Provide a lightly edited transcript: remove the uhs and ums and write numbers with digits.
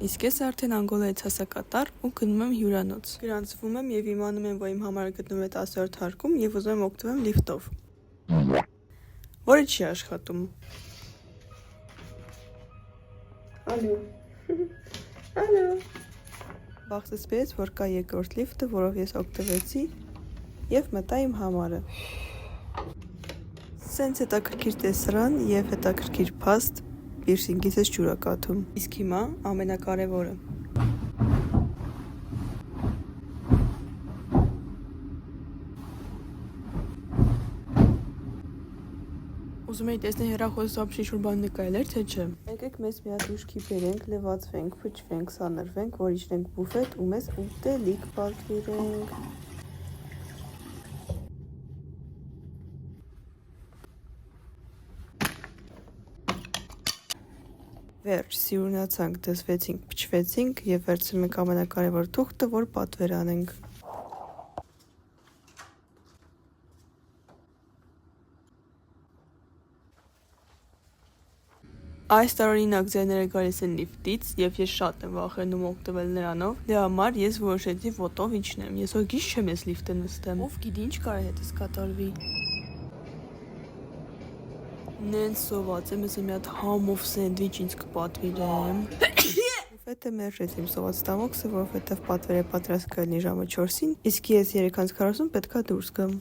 Իսկ ես արդեն Անգոլայից հասակատար ու գնում եմ հյուրանոց։ Գրանցվում եմ եւ իմանում եմ, որ իմ համարը գտնվում է 10-րդ հարկում եւ ուզում եմ օգտվել լիֆտով, որը չի աշխատում։ Ալո։ Բախտս բերեց, որ կա երկրորդ լիֆտը, որով ես օգտվեցի եւ մտա իմ համարը։ Սենց հետաքրքիր տեսարան եւ հետաքրքիր փաստ պիրսինգից ես ջուր ա կաթում։ Իսկ հիմա ամենակարևորը։ Ուզում էի տեսնել հեռախոսապ շիշուր բան նկարել էր, թե չէ։ Եկեք մեզ մի հատ ուշքի բերենք, լվացվենք, փչվենք, սանրվենք, որ իջնենք բուֆետ ու մեզ ուտելիք պատվիրենք։ Վերջ, սիրունացանք, դզվեցինք, փչվեցինք եւ վերցնում ենք ամենակարևոր թուղթը, որ պատվեր անենք։ Այս տարօրինակ ձայները գալիս են լիֆտից եւ ես շատ եմ վախենում օգտվել նրանով, դրա համար ես որոշեցի ոտով իջնեմ, ես որ գիշ չեմ ես լիֆտը նստեմ, ով գիտի ինչ կարող է հետս կատարվի։ Նենց սոված եմ, ես մի հատ համով սենդվիչ ինձ կպատվիրեմ։ Բուֆետը մերժեց իմ սոված տամոքսը, որովհետև պատվերը պատրաստ կլինի ժամը 4-ին, իսկ ես 3:40 պետքա դուրս գամ։